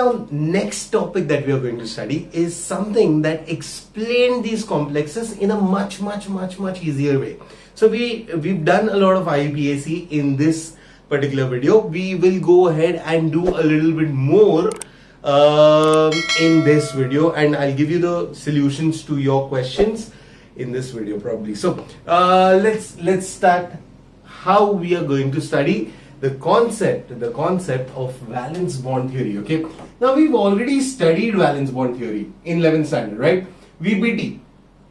now next topic that we are going to study is something that explain these complexes in a much easier way. So we've done a lot of IUPAC in this particular video. We will go ahead and do a little bit more in this video, and I'll give you the solutions to your questions in this video probably. So let's start how we are going to study the concept of valence bond theory. Okay, now we've already studied valence bond theory in 11th standard, right? VBT,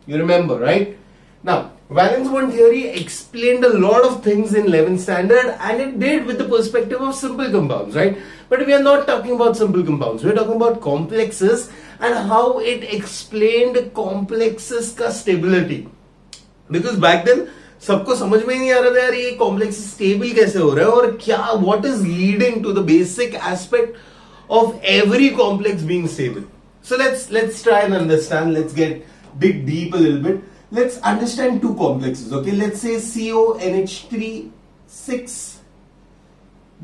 you remember, right? Now valence bond theory explained a lot of things in 11th standard, and it did with the perspective of simple compounds, right? But we are not talking about simple compounds, we're talking about complexes and how it explained complexes का stability. Because back then सबको समझ में ही नहीं आ रहा था यार ये complex stable कैसे हो रहा है और क्या, what is leading to the basic aspect of every complex being stable. So let's try and understand, let's get dig deep a little bit. Let's understand two complexes. Okay, let's say CONH3 6.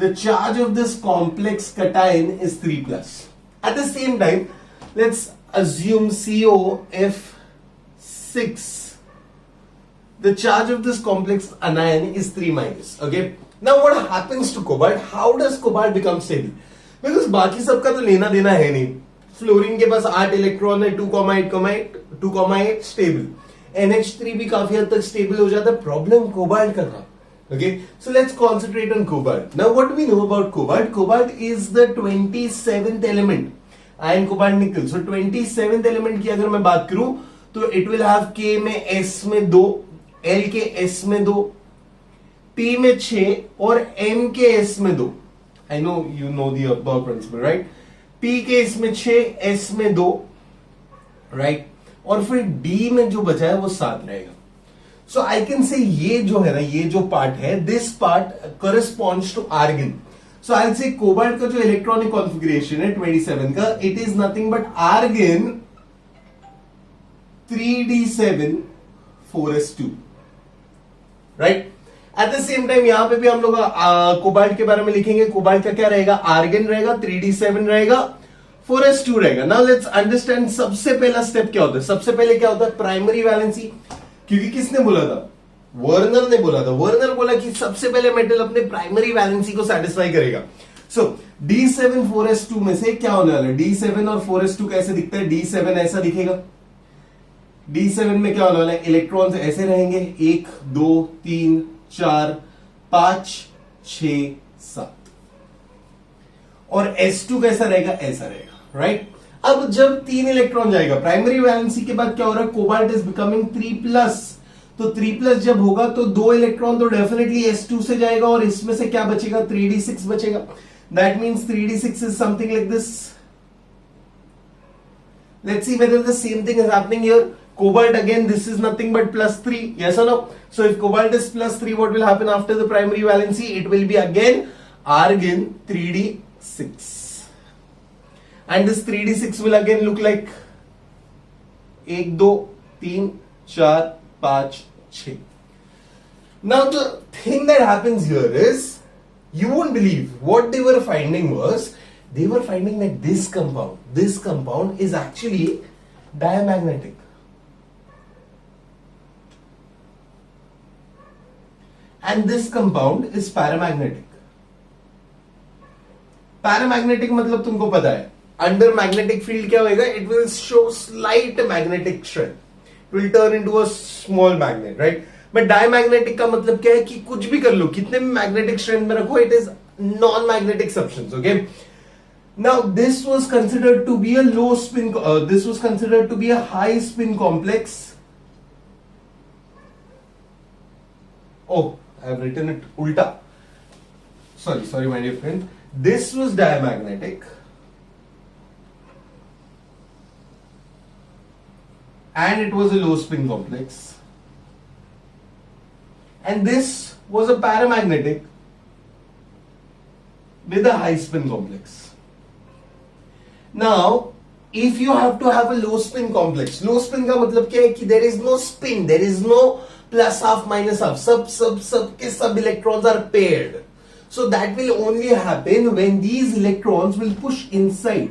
The charge of this complex cation is 3 plus. At the same time, let's assume COF6. The charge of this complex anion is 3 minus. Okay. Now what happens to cobalt? How does cobalt become stable? Because बाकी सबका तो लेना देना है नहीं. Fluorine के पास 8 electron है, 2,8 stable. NH3 भी काफी हद तक स्टेबल हो जाता है. प्रॉब्लम कोबाल्ट का था. Okay, so let's concentrate on cobalt. Now what do we know about cobalt? Cobalt is the 27th element. Iron, cobalt, nickel. So 27th element की अगर मैं बात करूं तो it will have K में S में 2, L के S में 2, P में 6 और M के S में 2. I know you know the above principle, right? P के S में 6, S में 2, right? और फिर D में जो बचा है वो 7 रहेगा. So I can say ये जो है ना, ये जो पार्ट है, this part corresponds to argon. So I'll say cobalt का जो इलेक्ट्रॉनिक कॉन्फ़िगरेशन है 27 का, it is nothing but argon 3d7 4s2, right. At the same time यहां पे भी हम लोग कोबाल्ट के बारे में लिखेंगे. कोबाल्ट का क्या रहेगा? आर्गन रहेगा, 3d7 रहेगा, 4s2 रहेगा. नाउ लेट्स अंडरस्टैंड सबसे पहला स्टेप क्या होता है. सबसे पहले क्या होता है? Primary valency. क्योंकि किसने बोला था? वर्नर ने बोला था. वर्नर बोला कि सबसे पहले मेटल अपने प्राइमरी वैलेंसी को सेटिस्फाई करेगा. सो d7 4s2 में से क्या होने वाला है? d7 और 4s2 कैसे दिखता है? d7 ऐसा दिखेगा. D7 में क्या होने वाला है? इलेक्ट्रॉन्स ऐसे रहेंगे, 1 2 3 4 5 6 7. और S2 कैसा रहेगा? ऐसा रहेगा, राइट. अब जब 3 इलेक्ट्रॉन जाएगा प्राइमरी वैलेंसी के बाद क्या हो रहा है? Cobalt is becoming 3 plus. तो 3 प्लस जब होगा तो 2 इलेक्ट्रॉन तो डेफिनेटली S2 से जाएगा और इसमें से क्या बचेगा? 3d6 बचेगा. That means 3d6 is something like this. Let's see whether the same thing is happening here. Cobalt again, this is nothing but plus 3. Yes or no? So if cobalt is plus 3, what will happen after the primary valency? It will be again argon 3d6. And this 3d6 will again look like 1 2 3 4 5 6. Now the thing that happens here is, you won't believe what they were finding was, they were finding that this compound is actually diamagnetic. And this compound is paramagnetic. Paramagnetic मतलब तुमको पता है, under magnetic field क्या होएगा? It will show slight magnetic strength. It will turn into a small magnet, right? But diamagnetic का मतलब क्या है कि कुछ भी कर लो, कितने भी magnetic strength में रखो, it is non-magnetic substance. Okay. Now this was considered to be a low spin. This was considered to be a high spin complex. Oh, I have written it ulta. Sorry, my dear friend. This was diamagnetic. And it was a low spin complex. And this was a paramagnetic with a high spin complex. Now, if you have to have a low spin complex, low spin का मतलब क्या है कि there is no spin, there is no plus half minus half, सब के सब electrons are paired. So that will only happen when these electrons will push inside.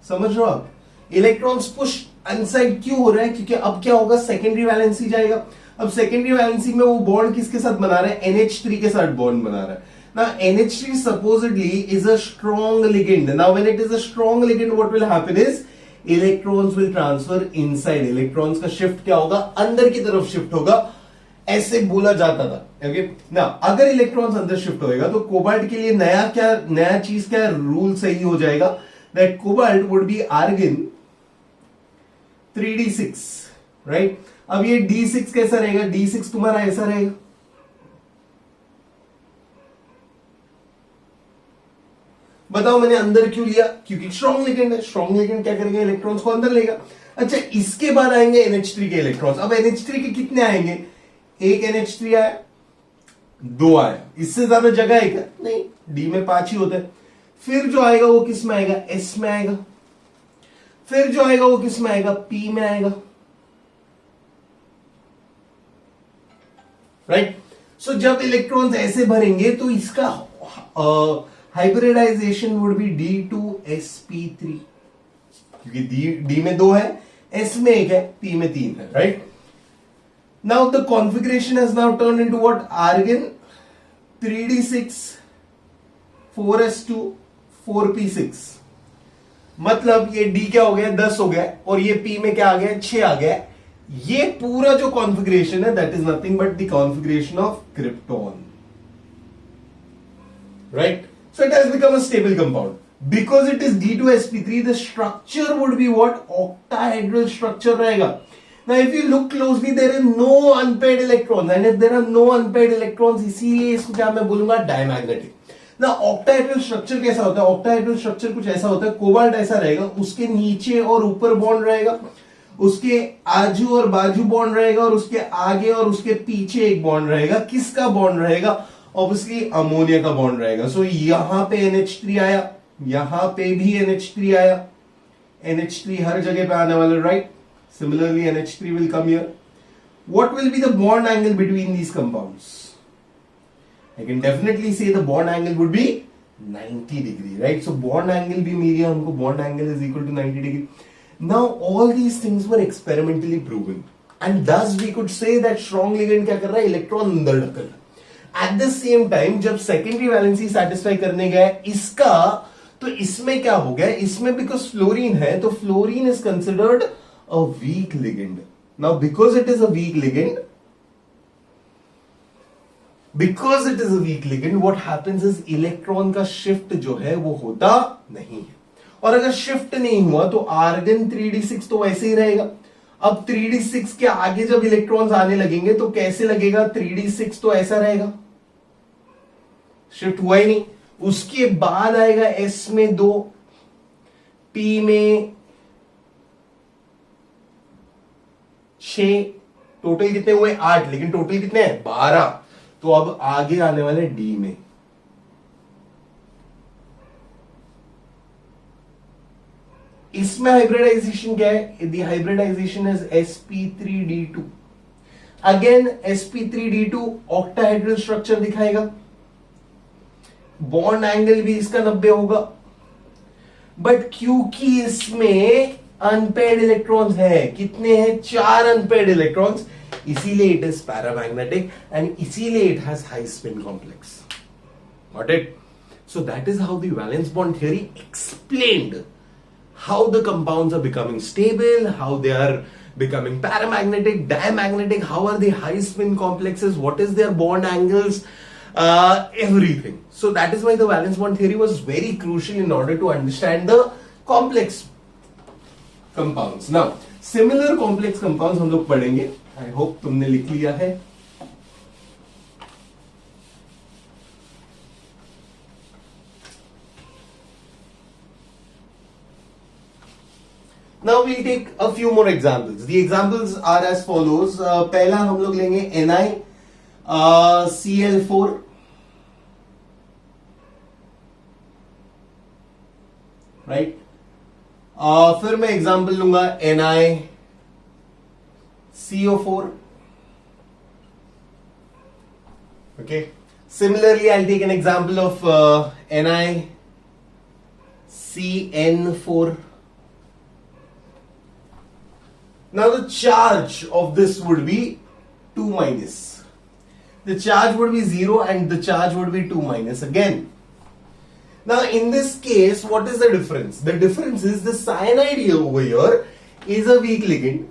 समझ रहे हो आप? इलेक्ट्रॉन्स पुश इनसाइड क्यों हो रहा है? क्योंकि अब क्या होगा, सेकेंडरी वैलेंसी जाएगा. अब सेकेंडरी वैलेंसी में वो बॉन्ड किसके साथ बना रहा है? NH3 के साथ बॉन्ड बना रहा है. Now NH3 supposedly is a strong ligand. Now when it is a strong ligand, what will happen is electrons will transfer inside. Electrons का shift क्या होगा? अंदर की तरफ shift होगा. ऐसे बोला जाता था. ओके ना, अगर इलेक्ट्रॉन्स अंदर शिफ्ट होएगा तो कोबाल्ट के लिए नया चीज क्या रूल सही हो जाएगा, that cobalt would be argon 3d6, right. अब ये d6 कैसा रहेगा? d6 तुम्हारा ऐसा रहेगा. बताओ मैंने अंदर क्यों लिया? क्योंकि स्ट्रॉन्ग लिगेंड है. स्ट्रॉन्ग लिगेंड क्या करेगा? इलेक्ट्रॉन्स को अंदर लेगा. अच्छा, इसके बाद आएंगे NH3 के इलेक्ट्रॉन्स. अब NH3 के कितने आएंगे? एक NH3 आया, 2 आया. इससे ज्यादा जगह है क्या? नहीं. डी में 5 ही होते हैं. फिर जो आएगा वो किस में आएगा? एस में आएगा. फिर जो आएगा वो किस में आएगा? पी में आएगा. राइट. सो जब इलेक्ट्रॉन्स ऐसे भरेंगे तो इसका हाइब्रिडाइजेशन वुड बी D2sp3, क्योंकि डी में 2 है, एस में 1 है, पी में 3 है. Right. Now the configuration has now turned into what? Argon 3d6 4s2 4p6. मतलब ये D क्या हो गया? 10 हो गया. और ये P में क्या आ गया? 6 आ गया. ये पूरा जो कॉन्फ़िगरेशन है, that is nothing but the configuration of krypton. Right. So it has become a stable compound. Because it is D2sp3, the structure would be what? Octahedral structure रहेगा. Now if you look closely, there are no unpaired electrons, and if there are no unpaired electrons, इसीलिए इसको क्या मैं बोलूंगा? Diamagnetic. ना octahedral structure कैसा होता है? octahedral structure कुछ ऐसा होता है, कोबाल्ट ऐसा रहेगा, उसके नीचे और ऊपर बॉन्ड रहेगा, उसके आजू और बाजू बॉन्ड रहेगा, और उसके आगे और उसके पीछे एक बॉन्ड रहेगा. किसका बॉन्ड रहेगा? ऑब्वियसली अमोनिया का बॉन्ड रहेगा. सो यहां पे NH3 आया, यहां पे भी NH3 आया. NH3 हर जगह पे आने वाला, right. Similarly, NH3 will come here. What will be the bond angle between these compounds? I can definitely say the bond angle would be 90 degree, right? So bond angle भी मिल गया हमको. Bond angle is equal to 90 degree. Now all these things were experimentally proven, and thus we could say that strong ligand क्या कर रहा है? Electron अंदर ढकेल रहा है. At the same time, जब secondary valency satisfy करने गया इसका, तो इसमें क्या हो गया? इसमें because fluorine है, तो fluorine is considered a weak ligand. Now because it is a weak ligand, what happens is electron का शिफ्ट जो है वो होता नहीं है. और अगर शिफ्ट नहीं हुआ तो आर्गन 3d6 तो वैसे ही रहेगा. अब 3d6 के आगे जब इलेक्ट्रॉन्स आने लगेंगे तो कैसे लगेगा? 3d6 तो ऐसा रहेगा, शिफ्ट हुआ ही नहीं. उसके बाद आएगा S में 2, P में 6, टोटल कितने हुए? 8, लेकिन टोटल कितने हैं? 12. तो अब आगे आने वाले D में. इसमें हाइब्रिडाइजेशन क्या है? The hybridisation is sp3d2. Again sp3d2 octahedral structure दिखाएगा. बॉन्ड एंगल भी इसका 90 होगा. बट क्योंकि इसमें अनपेयर्ड इलेक्ट्रॉन्स है, कितने हैं? 4 अनपेयर्ड इलेक्ट्रॉन्स, इसीलिए इट इज पैरामैग्नेटिक एंड इसीलिए it has high spin complex. Got it? So that is how the valence bond theory explained how the compounds are becoming stable, how they are becoming paramagnetic, diamagnetic, how are the high spin complexes, what is their bond angles, everything. So that is why the valence bond theory was very crucial in order to understand the complex compounds. Now similar complex compounds हम लोग पढ़ेंगे. I hope तुमने लिख लिया है. Now we'll take a few more examples. The examples are as follows. पहला हम लोग लेंगे NiCl4, राइट. फिर मैं एग्जाम्पल लूंगा NiCO4. Okay. Similarly, I'll take an example of NiCN4. Now the charge of this would be 2 minus. The charge would be 0 and the charge would be 2 minus again. Now in this case, what is the difference? The difference is the cyanide here over here is a weak ligand.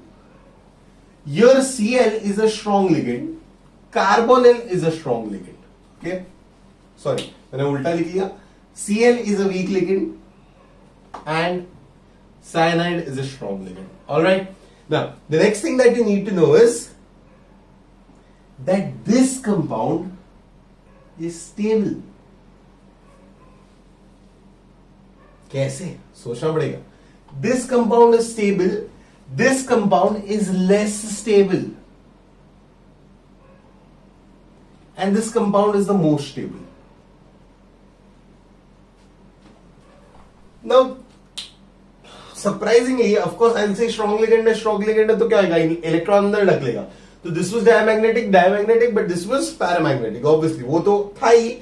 Your Cl is a strong ligand. Carbonyl is a strong ligand. Okay? Sorry, मैंने उल्टा लिख लिया. Cl is a weak ligand and cyanide is a strong ligand. Alright? Now, the next thing that you need to know is that this compound is stable. कैसे? सोचना पड़ेगा. This compound is stable. This compound is less stable. And this compound is the most stable. Now, surprisingly, of course, I'll say strong ligand है तो क्या होगा? Electron अंदर ढक लेगा. तो this was diamagnetic, but this was paramagnetic. Obviously, वो तो था ही.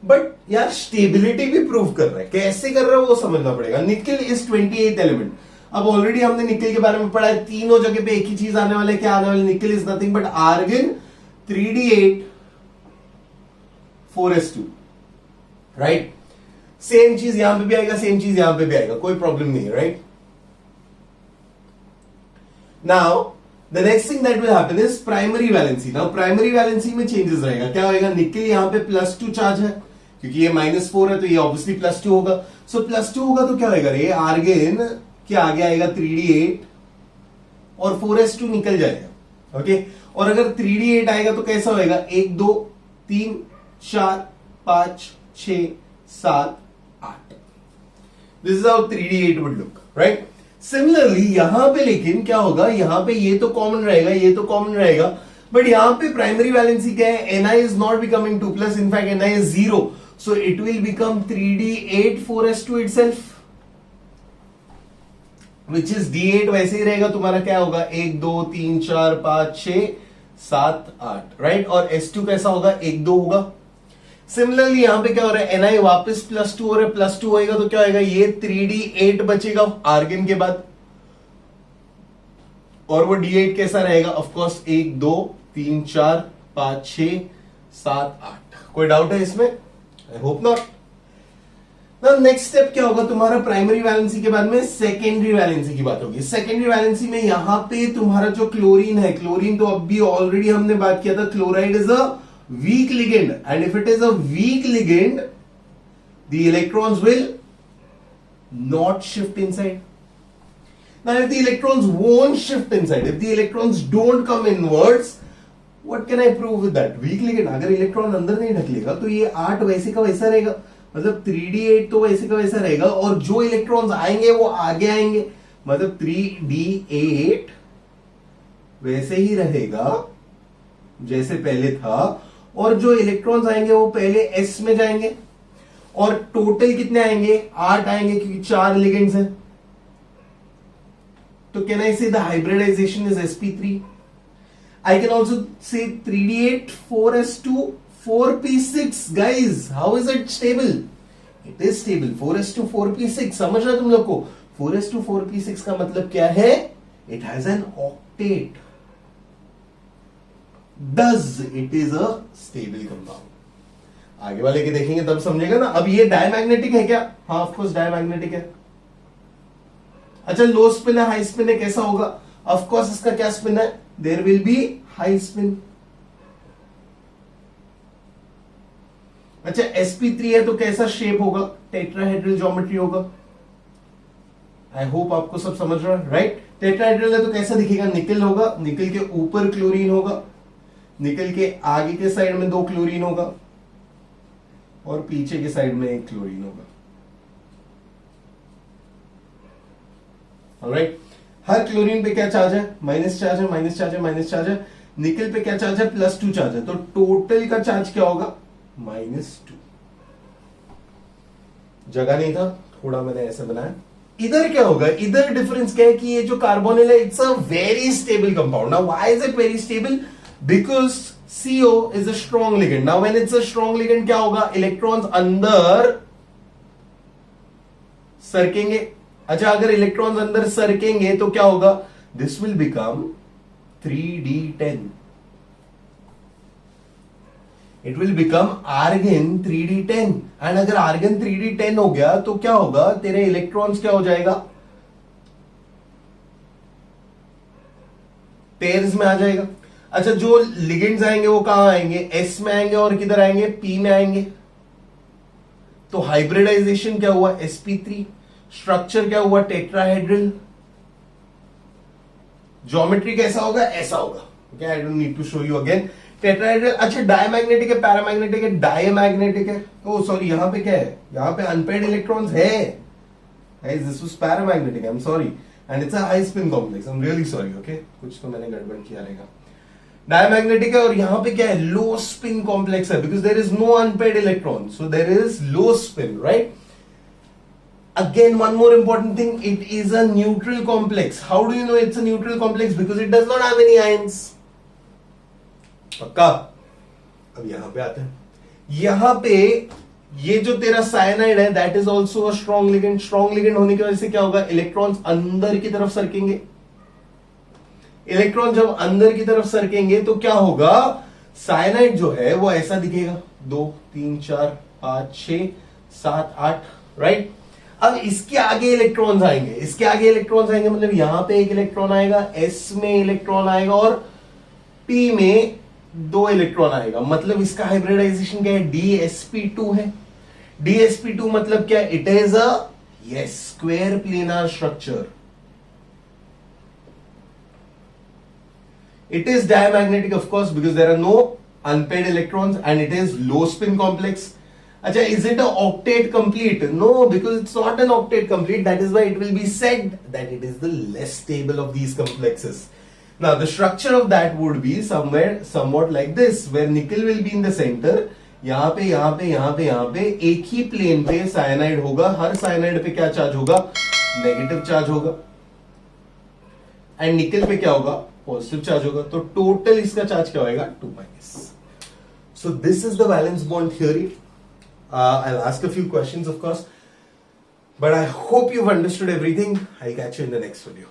बट यार स्टेबिलिटी भी प्रूव कर रहा है. कैसे कर रहा है वो समझना पड़ेगा. निकल इज 28th एलिमेंट. अब ऑलरेडी हमने निकल के बारे में पढ़ा है. तीनों जगह पे एक ही चीज आने वाले. क्या आने वाले? Nickel is nothing but argon 3d8 4s2. Right. Same चीज यहां पे भी आएगा, सेम चीज यहां पे भी आएगा. कोई प्रॉब्लम नहीं है. Right. Now the next thing that will happen is primary valency. Now primary valency में चेंजेस रहेगा. क्या होगा? निकल यहां पे +2 चार्ज है क्योंकि ये -4 है तो ये ऑब्वियसली +2 होगा. सो +2 होगा तो क्या होगा? ये आर्गन के आगे आएगा 3d8 और 4s2 निकल जाएगा. ओके. और अगर 3d8 आएगा तो कैसा होएगा? 1 2 3 4 5 6 7 8. This is how 3d8 would look. Right. Similarly यहां पे लेकिन क्या होगा? यहां पे ये तो कॉमन रहेगा, ये तो कॉमन रहेगा, बट यहां पे प्राइमरी वैलेंसी क्या है? Ni is not becoming 2+. In fact, Ni is 0. So it will become 3d8 4s2 itself, which is d8 वैसे ही रहेगा. तुम्हारा क्या होगा? 1 2 3 4 5 6 7 8. राइट. और s2 कैसा होगा? 1 2 होगा. सिमिलरली यहां पे क्या हो रहा है? Ni वापस +2 हो रहा है. +2 होएगा तो क्या होएगा? ये 3d8 बचेगा आर्गन के बाद. और वो d8 कैसा रहेगा? Of course 1 2 3 4 5 6 7 8. कोई डाउट है इसमें? I hope not. Next step क्या होगा तुम्हारा? प्राइमरी वैलेंसी के बाद में सेकेंडरी वैलेंसी की बात होगी. सेकेंडरी वैलेंसी में यहां पे तुम्हारा जो क्लोरीन है, क्लोरीन तो अभी ऑलरेडी हमने बात किया था. Chloride is a weak ligand, and if it is a weak ligand, the electrons will not shift inside. Now if the electrons won't shift inside, if the electrons don't come inwards, what can I prove with that? Weak ligand. अगर electron अंदर नहीं ढकेलेगा तो ये 8 वैसे का वैसा रहेगा. मतलब 3d8 तो वैसे का वैसा रहेगा और जो इलेक्ट्रॉन्स आएंगे वो आगे आएंगे. मतलब 3d8 वैसे ही रहेगा जैसे पहले था और जो इलेक्ट्रॉन्स आएंगे वो पहले s में जाएंगे. और टोटल कितने आएंगे? 8 आएंगे क्योंकि 4 लिगेंड्स हैं. तो can I say the hybridisation is sp3. I can also say 3d8 4s2 4p6. Guys, how is it stable? It is stable. 4s2 4p6. समझ रहे तुम लोग को? 4s2 4p6 का मतलब क्या है? It has an octet. Does it is a stable compound. आगे वाले के देखेंगे तब समझेगा ना. अब ये डायमैग्नेटिक है क्या? हाँ, ऑफ कोर्स डायमैग्नेटिक है. अच्छा, लो स्पिन है, हाई स्पिन है, कैसा होगा? ऑफ कोर्स इसका क्या स्पिन है? There will be high spin. अच्छा, sp3 है तो कैसा शेप होगा? टेट्राहेड्रल ज्योमेट्री होगा. आई होप आपको सब समझ रहा है. राइट. टेट्राहेड्रल है तो कैसा दिखेगा? निकल होगा, निकल के ऊपर क्लोरीन होगा, निकल के आगे के साइड में 2 क्लोरीन होगा और पीछे के साइड में 1 क्लोरीन होगा. ऑलराइट. हर क्लोरीन पे क्या चार्ज है? माइनस चार्ज है, माइनस चार्ज है, माइनस चार्ज है. निकल पे क्या चार्ज है? +2 चार्ज है. तो टोटल का चार्ज क्या होगा? -2. जगह नहीं था, थोड़ा मैंने ऐसे बनाया. इधर क्या होगा? इधर डिफरेंस क्या है कि ये जो कार्बोनिल है, it's a very stable compound. Now why is it very stable? Because CO is a strong ligand. Now when it's a strong ligand क्या होगा, इलेक्ट्रॉन्स अंदर सरकेंगे. अच्छा, अगर इलेक्ट्रॉन्स अंदर सरकेंगे तो क्या होगा, this will become 3d10. It will become argon 3d10. And अगर आर्गन 3d10 हो गया तो क्या होगा, तेरे इलेक्ट्रॉन्स क्या हो जाएगा, पेयर्स में आ जाएगा. अच्छा, जो लिगेंड्स आएंगे वो कहां आएंगे, S में आएंगे और किधर आएंगे, P में आएंगे. तो हाइब्रिडाइजेशन क्या हुआ, sp3. स्ट्रक्चर क्या हुआ, टेट्राहेड्रल. ज्योमेट्री कैसा होगा, ऐसा होगा. Okay, I don't need to show you again. Tetrahedral. अच्छा, डायमैग्नेटिक है, पैरामैग्नेटिक है, डायमैग्नेटिक है. ओ सॉरी, यहां पे क्या है, यहां पे अनपेयर्ड इलेक्ट्रॉन्स है. This was paramagnetic, I am sorry. And it's a high spin complex, I am really sorry. Okay, कुछ तो मैंने गड़बड़ किया रहेगा. डायमैग्नेटिक है और यहां पे क्या है, लो स्पिन कॉम्प्लेक्स है, because there is no unpaired electron, so there is low spin, right. Again, one more important thing, it is a neutral complex. How do you know it's a neutral complex? Because it does not have any ions. पक्का. अब यहां पे आते हैं. यहां पे ये जो तेरा साइनाइड है, that is also a strong ligand. Strong ligand होने की वजह से क्या होगा, इलेक्ट्रॉन्स अंदर की तरफ सरकेंगे. इलेक्ट्रॉन जब अंदर की तरफ सरकेंगे तो क्या होगा, साइनाइड जो है वो ऐसा दिखेगा. 2 3 4 5 6 7 8, राइट. अब इसके आगे इलेक्ट्रॉन्स आएंगे, इसके आगे इलेक्ट्रॉन्स आएंगे, मतलब यहां पे एक इलेक्ट्रॉन आएगा, S में इलेक्ट्रॉन आएगा और P में 2 इलेक्ट्रॉन आएगा. मतलब इसका हाइब्रिडाइजेशन क्या है, DsP2 है. DsP2 मतलब क्या, it is a square planar structure. It is diamagnetic, of course, because there are no unpaired electrons and it is low spin complex. Acha, is it an octet complete? No, because it's not an octet complete. That is why it will be said that it is the less stable of these complexes. Now, the structure of that would be somewhat like this, where nickel will be in the center. यहाँ पे यहाँ पे यहाँ पे यहाँ पे एक ही plane पे साइनाइड होगा. हर साइनाइड पे क्या चार्ज होगा, नेगेटिव चार्ज होगा. एंड निकल पे क्या होगा, पॉजिटिव चार्ज होगा. तो टोटल इसका चार्ज क्या होगा, 2-. So this is the valence bond theory. I'll ask a few questions, of course, but I hope you've understood everything. I'll catch you in the next video.